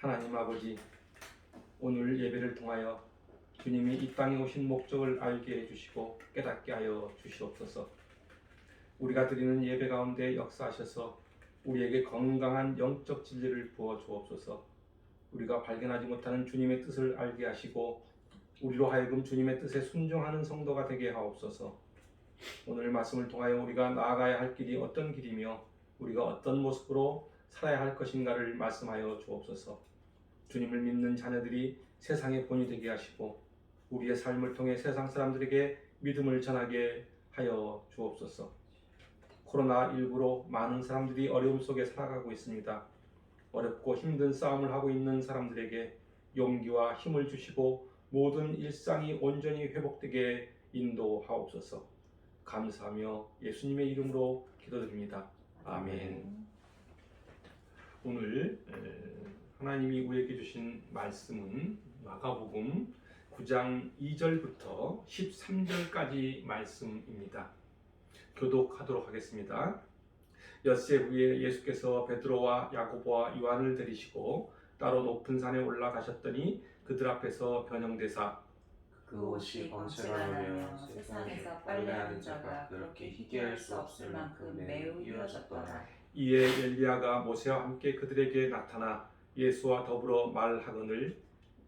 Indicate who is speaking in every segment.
Speaker 1: 하나님 아버지, 오늘 예배를 통하여 주님이 이 땅에 오신 목적을 알게 해주시고 깨닫게 하여 주시옵소서. 우리가 드리는 예배 가운데 역사하셔서 우리에게 건강한 영적 진리를 부어 주옵소서. 우리가 발견하지 못하는 주님의 뜻을 알게 하시고 우리로 하여금 주님의 뜻에 순종하는 성도가 되게 하옵소서. 오늘 말씀을 통하여 우리가 나아가야 할 길이 어떤 길이며 우리가 어떤 모습으로 살아야 할 것인가를 말씀하여 주옵소서. 주님을 믿는 자녀들이 세상의 본이 되게 하시고 우리의 삶을 통해 세상 사람들에게 믿음을 전하게 하여 주옵소서. 코로나19로 많은 사람들이 어려움 속에 살아가고 있습니다. 어렵고 힘든 싸움을 하고 있는 사람들에게 용기와 힘을 주시고 모든 일상이 온전히 회복되게 인도하옵소서. 감사하며 예수님의 이름으로 기도드립니다. 아멘. 오늘 하나님이 우리에게 주신 말씀은 마가복음 9장 2절부터 13절까지 말씀입니다. 교독하도록 하겠습니다. 엿새 후에 예수께서 베드로와 야고보와 요한을 데리시고 따로 높은 산에 올라가셨더니 그들 앞에서 변형되사
Speaker 2: 그 옷이 번체가 나며 세상에서 빨래하는 자가 그렇게 희귀할 수 없을 만큼 매우 이어졌더라.
Speaker 1: 이에 엘리야가 모세와 함께 그들에게 나타나 예수와 더불어 말하거늘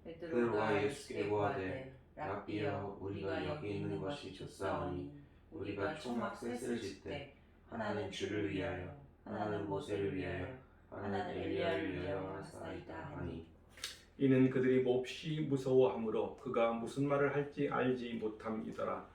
Speaker 2: 베드로가 예수께 고하되 랍비여, 우리가 여기 있는 것이 좋사오니 우리가 초막 셋을 짓되 하나는 주를 위하여, 하나는 모세를 위하여, 하나는 엘리야를 위하여 하사이다 하니.
Speaker 1: 이는 그들이 몹시 무서워하므로 그가 무슨 말을 할지 알지 못함이더라.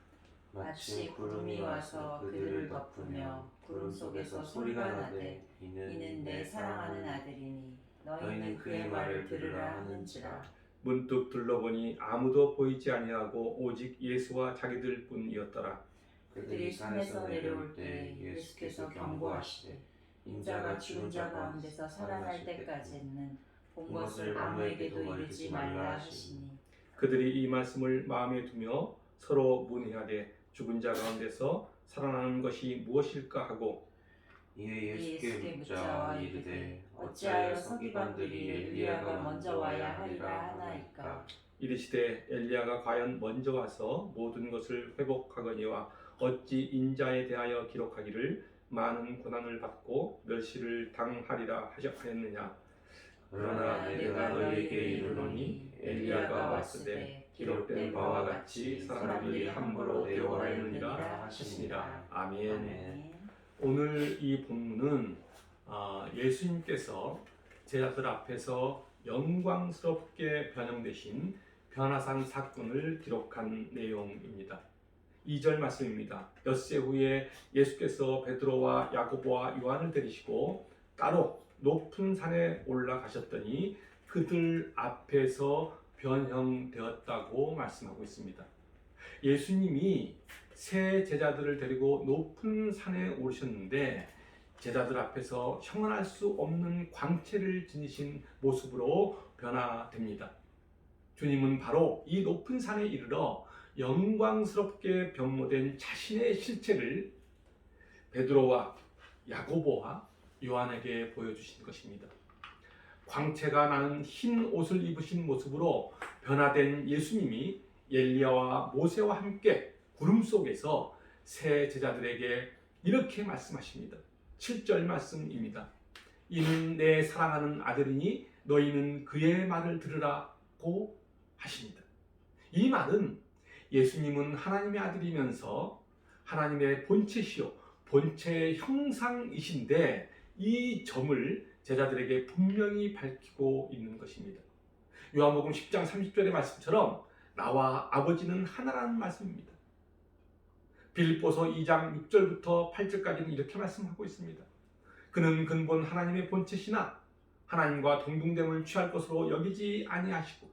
Speaker 2: 마치 구름이 와서 그들을 덮으며 구름 속에서 소리가 나되 이는 내 사랑하는 아들이니 너희는 그의 말을 들으라 하는지라.
Speaker 1: 문득 둘러보니 아무도 보이지 아니하고 오직 예수와 자기들 뿐이었더라.
Speaker 2: 그들이 산에서 내려올 때 예수께서 경고하시되 인자가 죽은 자 가운데서 살아날 때까지는 본 것을 아무에게도 이르지 말라 하시니.
Speaker 1: 그들이 이 말씀을 마음에 두며 서로 문의하되 죽은 자 가운데서 살아나는 것이 무엇일까 하고
Speaker 2: 이에 예수께 묻자 이르되 어찌하여 서기관들이 엘리야가 먼저 와야 하리라 하나이까.
Speaker 1: 이르시되 엘리야가 과연 먼저 와서 모든 것을 회복하거니와 어찌 인자에 대하여 기록하기를 많은 고난을 받고 멸시를 당하리라 하셨느냐.
Speaker 2: 그러나 내가 너희에게 이르노니 엘리야가 왔으되 기록된 바와 같이 사람들이 함부로 대오하느니라 하시니라.
Speaker 1: 아멘. 오늘 이 본문은 예수님께서 제자들 앞에서 영광스럽게 변형되신 변화산 사건을 기록한 내용입니다. 2절 말씀입니다. 엿새 후에 예수께서 베드로와 야고보와 요한을 데리시고 따로 높은 산에 올라가셨더니 그들 앞에서 변형되었다고 말씀하고 있습니다. 예수님이 새 제자들을 데리고 높은 산에 오르셨는데 제자들 앞에서 형언할 수 없는 광채를 지니신 모습으로 변화됩니다. 주님은 바로 이 높은 산에 이르러 영광스럽게 변모된 자신의 실체를 베드로와 야고보와 요한에게 보여주신 것입니다. 광채가 나는 흰 옷을 입으신 모습으로 변화된 예수님이 엘리야와 모세와 함께 구름 속에서 새 제자들에게 이렇게 말씀하십니다. 7절 말씀입니다. 이는 내 사랑하는 아들이니 너희는 그의 말을 들으라고 하십니다. 이 말은 예수님은 하나님의 아들이면서 하나님의 본체시요 본체의 형상이신데 이 점을 제자들에게 분명히 밝히고 있는 것입니다. 요한복음 10장 30절의 말씀처럼 나와 아버지는 하나라는 말씀입니다. 빌립보서 2장 6절부터 8절까지는 이렇게 말씀하고 있습니다. 그는 근본 하나님의 본체시나 하나님과 동등됨을 취할 것으로 여기지 아니하시고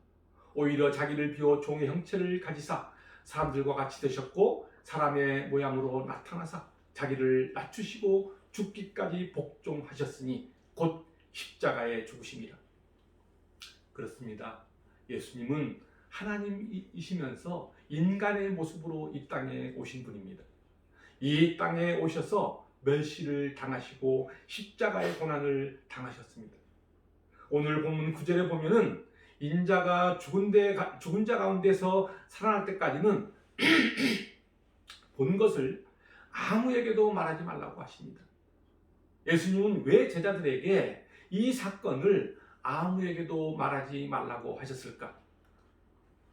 Speaker 1: 오히려 자기를 비워 종의 형체를 가지사 사람들과 같이 되셨고 사람의 모양으로 나타나사 자기를 낮추시고 죽기까지 복종하셨으니 곧 십자가에 죽으심이라. 그렇습니다. 예수님은 하나님이시면서 인간의 모습으로 이 땅에 오신 분입니다. 이 땅에 오셔서 멸시를 당하시고 십자가의 고난을 당하셨습니다. 오늘 본문 9절에 보면은 인자가 죽은 자 가운데서 살아날 때까지는 본 것을 아무에게도 말하지 말라고 하십니다. 예수님은 왜 제자들에게 이 사건을 아무에게도 말하지 말라고 하셨을까?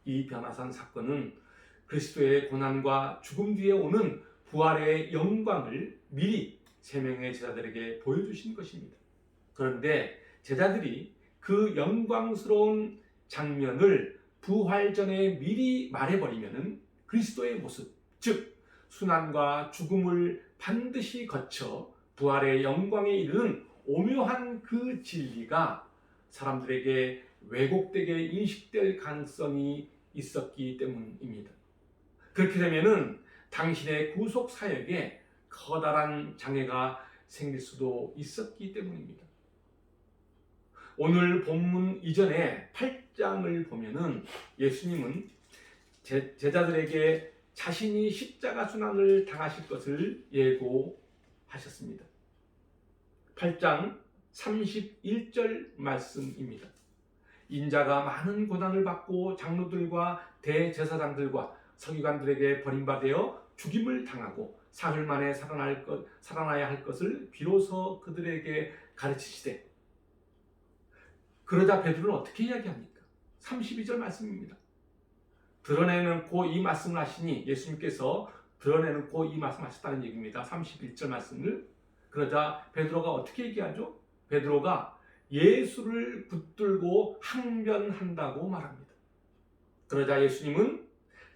Speaker 1: 이 변화산 사건은 그리스도의 고난과 죽음 뒤에 오는 부활의 영광을 미리 세 명의 제자들에게 보여주신 것입니다. 그런데 제자들이 그 영광스러운 장면을 부활 전에 미리 말해버리면 그리스도의 모습, 즉 순환과 죽음을 반드시 거쳐 부활의 영광에 이르는 오묘한 그 진리가 사람들에게 왜곡되게 인식될 가능성이 있었기 때문입니다. 그렇게 되면은 당신의 구속 사역에 커다란 장애가 생길 수도 있었기 때문입니다. 오늘 본문 이전에 8장을 보면은 예수님은 제자들에게 자신이 십자가 순환을 당하실 것을 예고하셨습니다. 8장 31절 말씀입니다. 인자가 많은 고난을 받고 장로들과 대제사장들과 서기관들에게 버림받아 죽임을 당하고 사흘 만에 살아나야 할 것을 비로소 그들에게 가르치시되, 그러자 베드로는 어떻게 이야기합니까? 32절 말씀입니다. 드러내놓고 이 말씀을 하시니, 예수님께서 드러내놓고 이 말씀하셨다는 얘기입니다. 31절 말씀을. 그러자 베드로가 어떻게 얘기하죠? 베드로가 예수를 붙들고 항변한다고 말합니다. 그러자 예수님은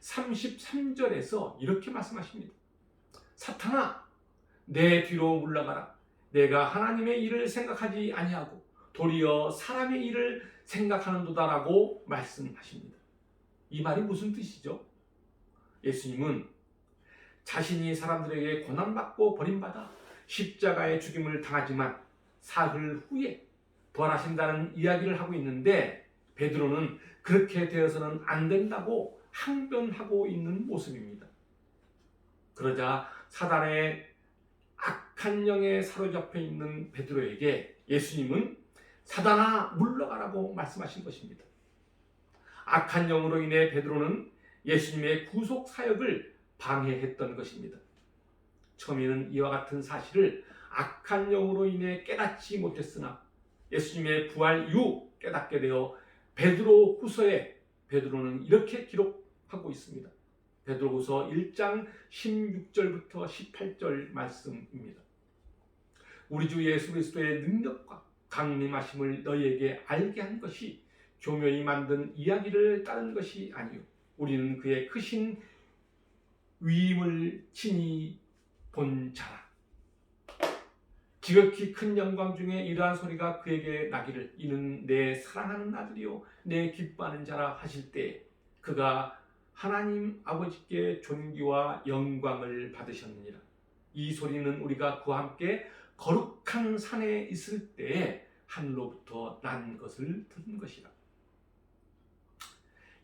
Speaker 1: 33절에서 이렇게 말씀하십니다. 사탄아, 내 뒤로 물러가라. 내가 하나님의 일을 생각하지 아니하고 도리어 사람의 일을 생각하는도다라고 말씀하십니다. 이 말이 무슨 뜻이죠? 예수님은 자신이 사람들에게 고난받고 버림받아 십자가의 죽임을 당하지만 사흘 후에 부활하신다는 이야기를 하고 있는데, 베드로는 그렇게 되어서는 안 된다고 항변하고 있는 모습입니다. 그러자 사단의 악한 영에 사로잡혀 있는 베드로에게 예수님은 사단아 물러가라고 말씀하신 것입니다. 악한 영으로 인해 베드로는 예수님의 구속 사역을 방해했던 것입니다. 처음에는 이와 같은 사실을 악한 영으로 인해 깨닫지 못했으나 예수님의 부활 이후 깨닫게 되어 베드로 후서에 베드로는 이렇게 기록하고 있습니다. 베드로후서 1장 16절부터 18절 말씀입니다. 우리 주 예수 그리스도의 능력과 강림하심을 너희에게 알게 한 것이 교묘히 만든 이야기를 따른 것이 아니요, 우리는 그의 크신 위임을 친히 본 자라. 지극히 큰 영광 중에 이러한 소리가 그에게 나기를, 이는 내 사랑하는 아들이요 내 기뻐하는 자라 하실 때 그가 하나님 아버지께 존귀와 영광을 받으셨느니라. 이 소리는 우리가 그와 함께 거룩한 산에 있을 때에 하늘로부터 난 것을 들은 것이라.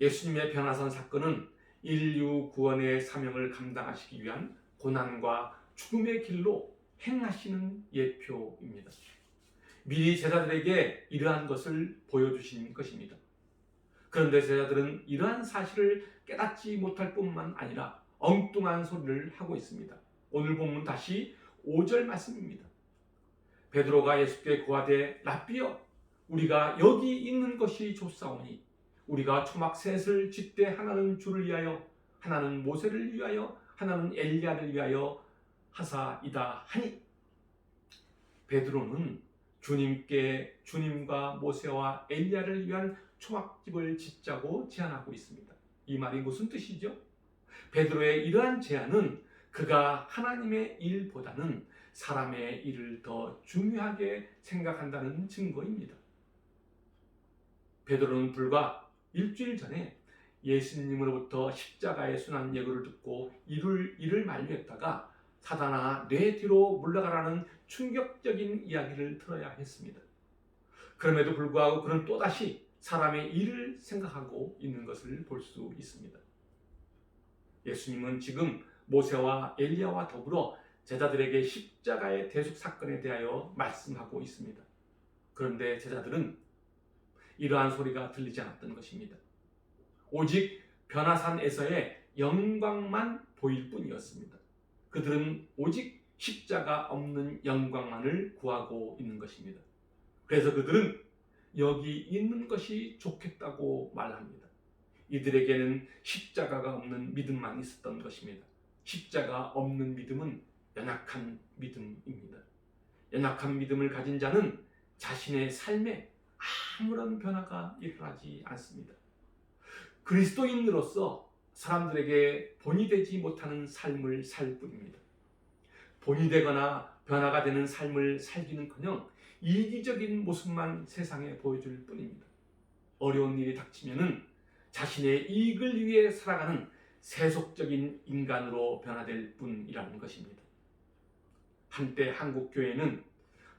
Speaker 1: 예수님의 변화산 사건은 인류 구원의 사명을 감당하시기 위한 고난과 죽음의 길로 행하시는 예표입니다. 미리 제자들에게 이러한 것을 보여주신 것입니다. 그런데 제자들은 이러한 사실을 깨닫지 못할 뿐만 아니라 엉뚱한 소리를 하고 있습니다. 오늘 본문 다시 5절 말씀입니다. 베드로가 예수께 고하되 랍비여, 우리가 여기 있는 것이 좋사오니 우리가 초막 셋을 짓되 하나는 주를 위하여, 하나는 모세를 위하여, 하나는 엘리야를 위하여 하사이다 하니, 베드로는 주님과 모세와 엘리야를 위한 초막집을 짓자고 제안하고 있습니다. 이 말이 무슨 뜻이죠? 베드로의 이러한 제안은 그가 하나님의 일보다는 사람의 일을 더 중요하게 생각한다는 증거입니다. 베드로는 불과 일주일 전에 예수님으로부터 십자가의 순환 예고를 듣고 이를 만류했다가 사단아 내 뒤로 물러가라는 충격적인 이야기를 들어야 했습니다. 그럼에도 불구하고 그는 또다시 사람의 일을 생각하고 있는 것을 볼 수 있습니다. 예수님은 지금 모세와 엘리야와 더불어 제자들에게 십자가의 대속 사건에 대하여 말씀하고 있습니다. 그런데 제자들은 이러한 소리가 들리지 않았던 것입니다. 오직 변화산에서의 영광만 보일 뿐이었습니다. 그들은 오직 십자가 없는 영광만을 구하고 있는 것입니다. 그래서 그들은 여기 있는 것이 좋겠다고 말합니다. 이들에게는 십자가가 없는 믿음만 있었던 것입니다. 십자가 없는 믿음은 연약한 믿음입니다. 연약한 믿음을 가진 자는 자신의 삶에 아무런 변화가 일어나지 않습니다. 그리스도인으로서 사람들에게 본이 되지 못하는 삶을 살 뿐입니다. 본이 되거나 변화가 되는 삶을 살기는커녕 이기적인 모습만 세상에 보여줄 뿐입니다. 어려운 일이 닥치면은 자신의 이익을 위해 살아가는 세속적인 인간으로 변화될 뿐이라는 것입니다. 한때 한국 교회는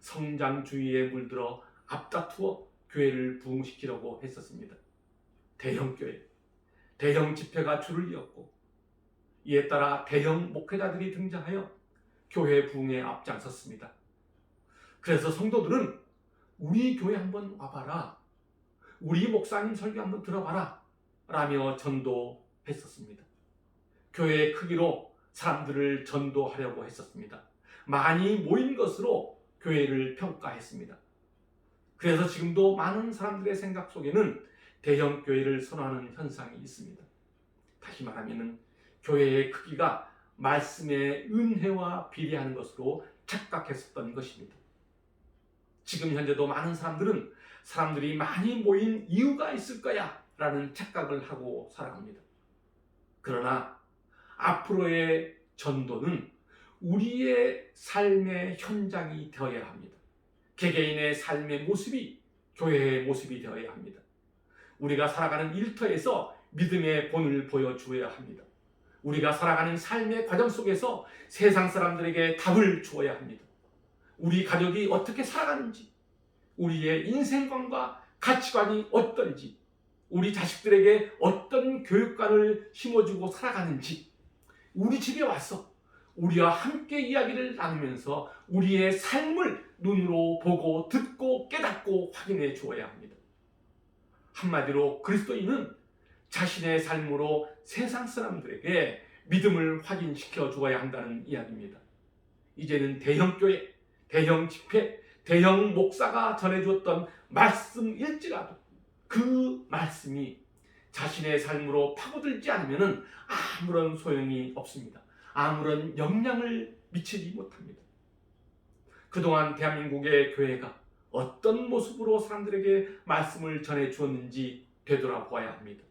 Speaker 1: 성장주의에 물들어 앞다투어 교회를 부흥시키려고 했었습니다. 대형 교회, 대형 집회가 줄을 이었고 이에 따라 대형 목회자들이 등장하여 교회 부흥에 앞장섰습니다. 그래서 성도들은 우리 교회 한번 와봐라, 우리 목사님 설교 한번 들어봐라 라며 전도했었습니다. 교회의 크기로 사람들을 전도하려고 했었습니다. 많이 모인 것으로 교회를 평가했습니다. 그래서 지금도 많은 사람들의 생각 속에는 대형 교회를 선호하는 현상이 있습니다. 다시 말하면 교회의 크기가 말씀의 은혜와 비례하는 것으로 착각했었던 것입니다. 지금 현재도 많은 사람들은 사람들이 많이 모인 이유가 있을 거야 라는 착각을 하고 살아갑니다. 그러나 앞으로의 전도는 우리의 삶의 현장이 되어야 합니다. 개개인의 삶의 모습이 교회의 모습이 되어야 합니다. 우리가 살아가는 일터에서 믿음의 본을 보여주어야 합니다. 우리가 살아가는 삶의 과정 속에서 세상 사람들에게 답을 주어야 합니다. 우리 가족이 어떻게 살아가는지, 우리의 인생관과 가치관이 어떤지, 우리 자식들에게 어떤 교육관을 심어주고 살아가는지, 우리 집에 와서 우리와 함께 이야기를 나누면서 우리의 삶을 눈으로 보고 듣고 깨닫고 확인해 주어야 합니다. 한마디로 그리스도인은 자신의 삶으로 세상 사람들에게 믿음을 확인시켜 주어야 한다는 이야기입니다. 이제는 대형 교회, 대형 집회, 대형 목사가 전해주었던 말씀일지라도 그 말씀이 자신의 삶으로 파고들지 않으면 아무런 소용이 없습니다. 아무런 영향을 미치지 못합니다. 그동안 대한민국의 교회가 어떤 모습으로 사람들에게 말씀을 전해 주었는지 되돌아보아야 합니다.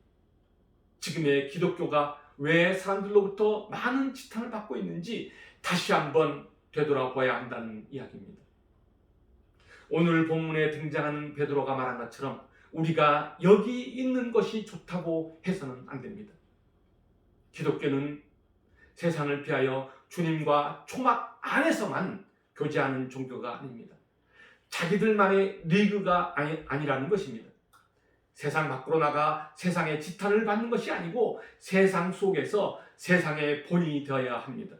Speaker 1: 지금의 기독교가 왜 사람들로부터 많은 지탄을 받고 있는지 다시 한번 되돌아보아야 한다는 이야기입니다. 오늘 본문에 등장하는 베드로가 말한 것처럼 우리가 여기 있는 것이 좋다고 해서는 안 됩니다. 기독교는 세상을 피하여 주님과 초막 안에서만 교제하는 종교가 아닙니다. 자기들만의 리그가 아니라는 것입니다. 세상 밖으로 나가 세상의 지탄을 받는 것이 아니고 세상 속에서 세상의 본이 되어야 합니다.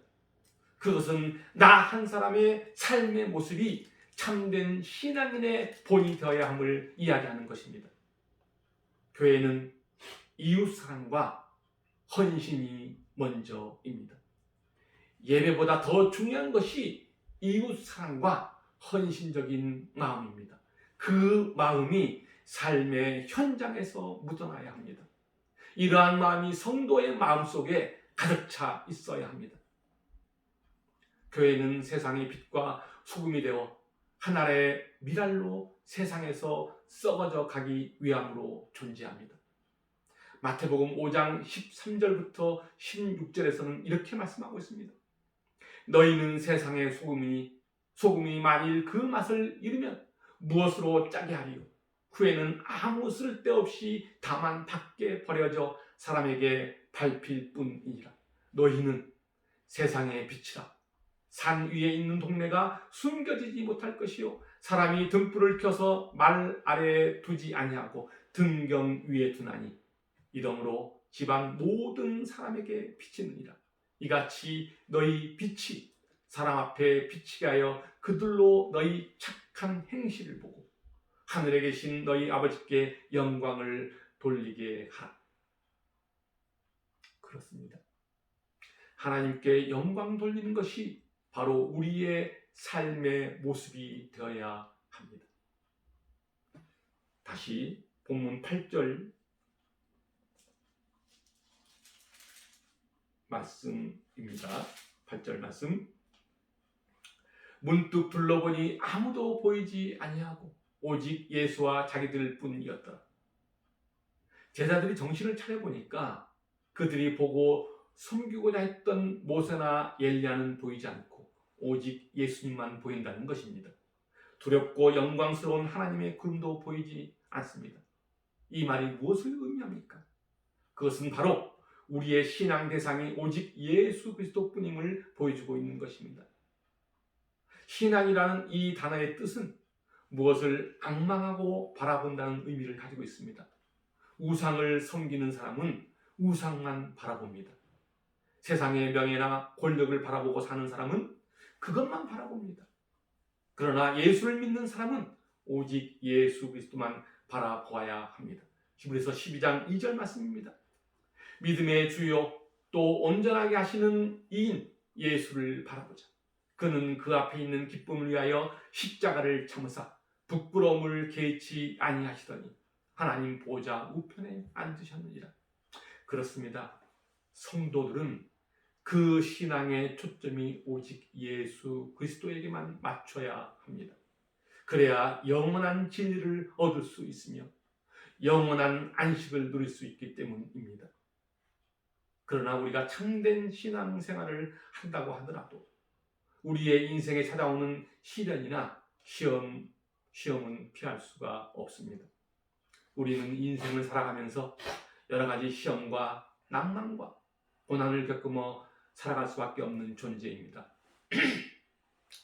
Speaker 1: 그것은 나 한 사람의 삶의 모습이 참된 신앙인의 본이 되어야 함을 이야기하는 것입니다. 교회는 이웃사랑과 헌신이 먼저입니다. 예배보다 더 중요한 것이 이웃사랑과 헌신적인 마음입니다. 그 마음이 삶의 현장에서 묻어나야 합니다. 이러한 마음이 성도의 마음속에 가득 차 있어야 합니다. 교회는 세상의 빛과 소금이 되어 하나의 미랄로 세상에서 썩어져 가기 위함으로 존재합니다. 마태복음 5장 13절부터 16절에서는 이렇게 말씀하고 있습니다. 너희는 세상의 소금이 만일 그 맛을 잃으면 무엇으로 짜게 하리요? 후에는 아무 쓸데없이 다만 밖에 버려져 사람에게 밟힐 뿐이니라. 너희는 세상의 빛이라. 산 위에 있는 동네가 숨겨지지 못할 것이요 사람이 등불을 켜서 말 아래에 두지 아니하고 등경 위에 두나니 이러므로 집안 모든 사람에게 비치느니라. 이같이 너희 빛이 사람 앞에 비치게 하여 그들로 너희 착한 행실을 보고 하늘에 계신 너희 아버지께 영광을 돌리게 하라. 그렇습니다. 하나님께 영광 돌리는 것이 바로 우리의 삶의 모습이 되어야 합니다. 다시 본문 8절 말씀입니다. 8절 말씀. 문득 둘러보니 아무도 보이지 아니하고 오직 예수와 자기들 뿐이었더라. 제자들이 정신을 차려보니까 그들이 보고 섬기고자 했던 모세나 엘리야는 보이지 않고 오직 예수님만 보인다는 것입니다. 두렵고 영광스러운 하나님의 구름도 보이지 않습니다. 이 말이 무엇을 의미합니까? 그것은 바로 우리의 신앙 대상이 오직 예수 그리스도뿐임을 보여주고 있는 것입니다. 신앙이라는 이 단어의 뜻은 무엇을 앙망하고 바라본다는 의미를 가지고 있습니다. 우상을 섬기는 사람은 우상만 바라봅니다. 세상의 명예나 권력을 바라보고 사는 사람은 그것만 바라봅니다. 그러나 예수를 믿는 사람은 오직 예수 그리스도만 바라보아야 합니다. 히브리서 12장 2절 말씀입니다. 믿음의 주요 또 온전하게 하시는 이인 예수를 바라보자. 그는 그 앞에 있는 기쁨을 위하여 십자가를 참으사 부끄러움을 개의치 아니하시더니 하나님 보좌 우편에 앉으셨느니라. 그렇습니다. 성도들은 그 신앙의 초점이 오직 예수 그리스도에게만 맞춰야 합니다. 그래야 영원한 진리를 얻을 수 있으며 영원한 안식을 누릴 수 있기 때문입니다. 그러나 우리가 참된 신앙생활을 한다고 하더라도 우리의 인생에 찾아오는 시련이나 시험은 피할 수가 없습니다. 우리는 인생을 살아가면서 여러 가지 시험과 낭만과 고난을 겪으며 살아갈 수밖에 없는 존재입니다.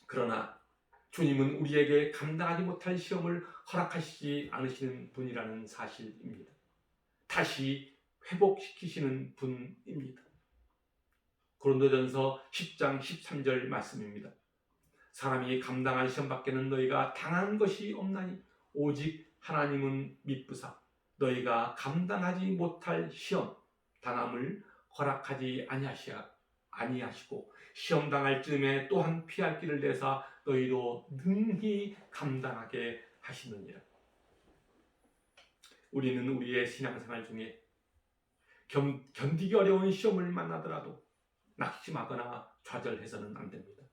Speaker 1: 그러나 주님은 우리에게 감당하지 못할 시험을 허락하시지 않으시는 분이라는 사실입니다. 다시 회복시키시는 분입니다. 고린도전서 10장 13절 말씀입니다. 사람이 감당할 시험밖에는 너희가 당한 것이 없나니 오직 하나님은 미쁘사 너희가 감당하지 못할 시험 당함을 허락하지 아니하시고 시험 당할 즈음에 또한 피할 길을 내사 너희로 능히 감당하게 하시느니라. 우리는 우리의 신앙생활 중에 견디기 어려운 시험을 만나더라도 낙심하거나 좌절해서는 안 됩니다.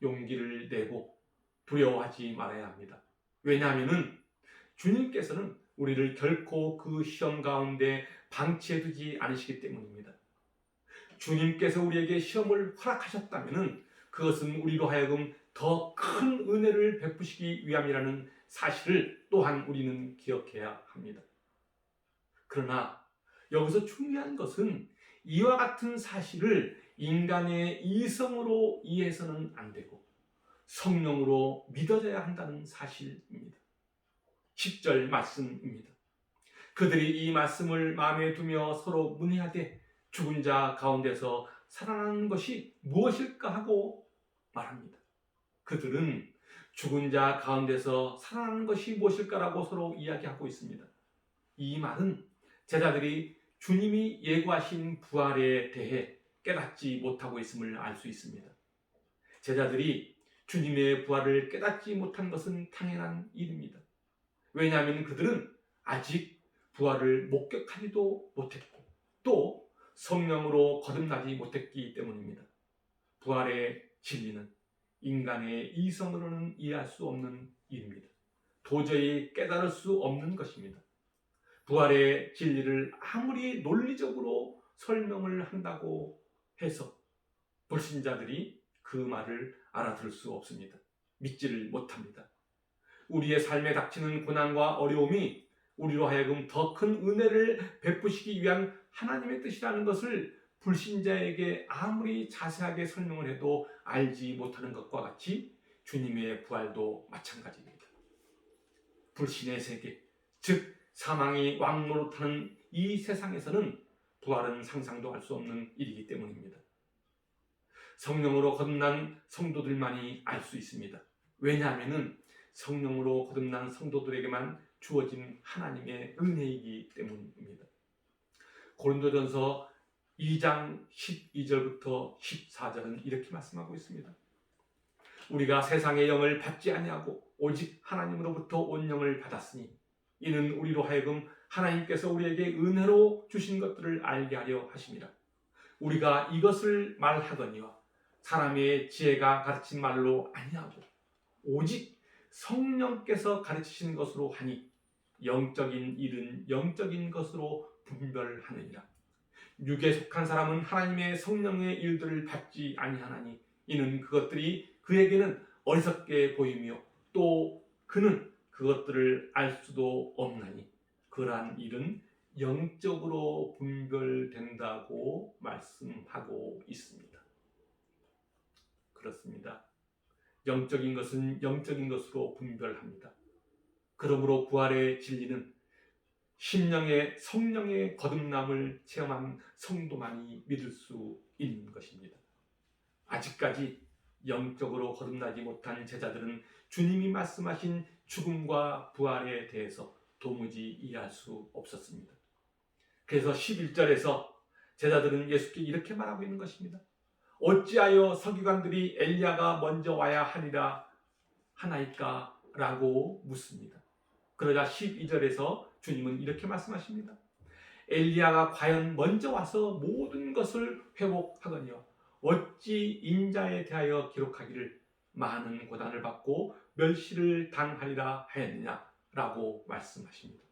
Speaker 1: 용기를 내고 두려워하지 말아야 합니다. 왜냐하면 주님께서는 우리를 결코 그 시험 가운데 방치해두지 않으시기 때문입니다. 주님께서 우리에게 시험을 허락하셨다면 그것은 우리로 하여금 더 큰 은혜를 베푸시기 위함이라는 사실을 또한 우리는 기억해야 합니다. 그러나 여기서 중요한 것은 이와 같은 사실을 인간의 이성으로 이해해서는 안 되고 성령으로 믿어져야 한다는 사실입니다. 10절 말씀입니다. 그들이 이 말씀을 마음에 두며 서로 문의하되 죽은 자 가운데서 살아나는 것이 무엇일까 하고 말합니다. 그들은 죽은 자 가운데서 살아나는 것이 무엇일까라고 서로 이야기하고 있습니다. 이 말은 제자들이 주님이 예고하신 부활에 대해 깨닫지 못하고 있음을 알 수 있습니다. 제자들이 주님의 부활을 깨닫지 못한 것은 당연한 일입니다. 왜냐하면 그들은 아직 부활을 목격하지도 못했고 또 성령으로 거듭나지 못했기 때문입니다. 부활의 진리는 인간의 이성으로는 이해할 수 없는 일입니다. 도저히 깨달을 수 없는 것입니다. 부활의 진리를 아무리 논리적으로 설명을 한다고 해서 불신자들이 그 말을 알아들을 수 없습니다. 믿지를 못합니다. 우리의 삶에 닥치는 고난과 어려움이 우리로 하여금 더 큰 은혜를 베푸시기 위한 하나님의 뜻이라는 것을 불신자에게 아무리 자세하게 설명을 해도 알지 못하는 것과 같이 주님의 부활도 마찬가지입니다. 불신의 세계, 즉 사망이 왕노릇하는 이 세상에서는 부활은 상상도 할 수 없는 일이기 때문입니다. 성령으로 거듭난 성도들만이 알 수 있습니다. 왜냐하면 성령으로 거듭난 성도들에게만 주어진 하나님의 은혜이기 때문입니다. 고린도전서 2장 12절부터 14절은 이렇게 말씀하고 있습니다. 우리가 세상의 영을 받지 아니하고 오직 하나님으로부터 온 영을 받았으니 이는 우리로 하여금 하나님께서 우리에게 은혜로 주신 것들을 알게 하려 하심이라. 우리가 이것을 말하거니와 사람의 지혜가 가르친 말로 아니하고 오직 성령께서 가르치신 것으로 하니 영적인 일은 영적인 것으로 분별하느니라. 육에 속한 사람은 하나님의 성령의 일들을 받지 아니하나니 이는 그것들이 그에게는 어리석게 보이며 또 그는 그것들을 알 수도 없나니 그러한 일은 영적으로 분별된다고 말씀하고 있습니다. 그렇습니다. 영적인 것은 영적인 것으로 분별합니다. 그러므로 부활의 진리는 심령의 성령의 거듭남을 체험한 성도만이 믿을 수 있는 것입니다. 아직까지 영적으로 거듭나지 못한 제자들은 주님이 말씀하신 죽음과 부활에 대해서 도무지 이해할 수 없었습니다. 그래서 11절에서 제자들은 예수께 이렇게 말하고 있는 것입니다. 어찌하여 서기관들이 엘리야가 먼저 와야 하리라 하나이까? 라고 묻습니다. 그러자 12절에서 주님은 이렇게 말씀하십니다. 엘리야가 과연 먼저 와서 모든 것을 회복하거니와 어찌 인자에 대하여 기록하기를 많은 고난을 받고 멸시를 당하리라 하였느냐라고 말씀하십니다.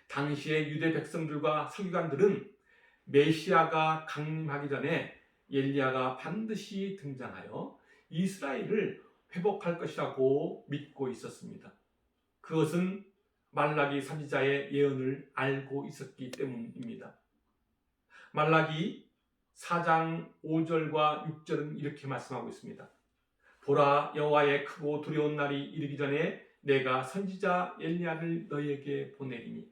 Speaker 1: 당시의 유대 백성들과 서기관들은 메시아가 강림하기 전에 엘리야가 반드시 등장하여 이스라엘을 회복할 것이라고 믿고 있었습니다. 그것은 말라기 선지자의 예언을 알고 있었기 때문입니다. 말라기 4장 5절과 6절은 이렇게 말씀하고 있습니다. 보라, 여호와의 크고 두려운 날이 이르기 전에 내가 선지자 엘리야를 너희에게 보내리니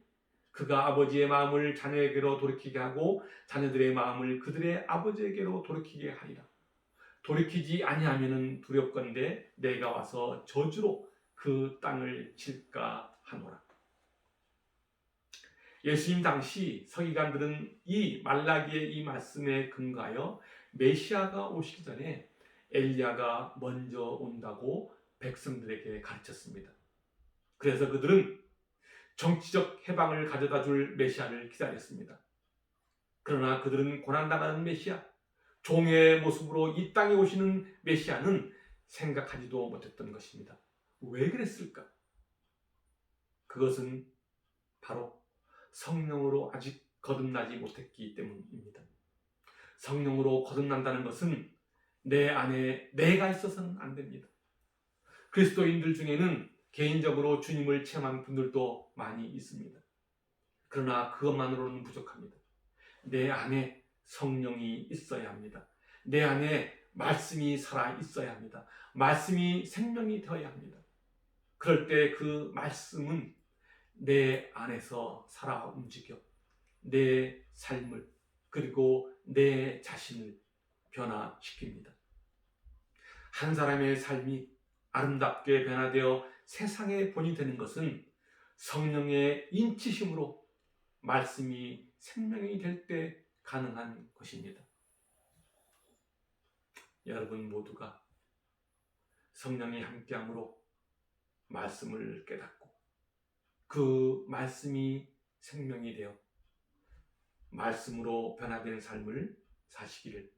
Speaker 1: 그가 아버지의 마음을 자녀에게로 돌이키게 하고 자녀들의 마음을 그들의 아버지에게로 돌이키게 하리라. 돌이키지 아니하면은 두렵건대 내가 와서 저주로 그 땅을 칠까 하노라. 예수님 당시 서기관들은 이 말라기의 이 말씀에 근거하여 메시아가 오시기 전에 엘리야가 먼저 온다고 백성들에게 가르쳤습니다. 그래서 그들은 정치적 해방을 가져다 줄 메시아를 기다렸습니다. 그러나 그들은 고난당하는 메시아, 종의 모습으로 이 땅에 오시는 메시아는 생각하지도 못했던 것입니다. 왜 그랬을까? 그것은 바로 성령으로 아직 거듭나지 못했기 때문입니다. 성령으로 거듭난다는 것은 내 안에 내가 있어서는 안 됩니다. 그리스도인들 중에는 개인적으로 주님을 체험한 분들도 많이 있습니다. 그러나 그것만으로는 부족합니다. 내 안에 성령이 있어야 합니다. 내 안에 말씀이 살아 있어야 합니다. 말씀이 생명이 되어야 합니다. 그럴 때 그 말씀은 내 안에서 살아 움직여 내 삶을 그리고 내 자신을 변화시킵니다. 한 사람의 삶이 아름답게 변화되어 세상의 본이 되는 것은 성령의 인치심으로 말씀이 생명이 될 때 가능한 것입니다. 여러분 모두가 성령이 함께함으로 말씀을 깨닫고 그 말씀이 생명이 되어 말씀으로 변화된 삶을 사시기를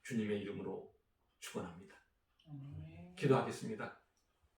Speaker 1: 주님의 이름으로 축원합니다. 기도하겠습니다.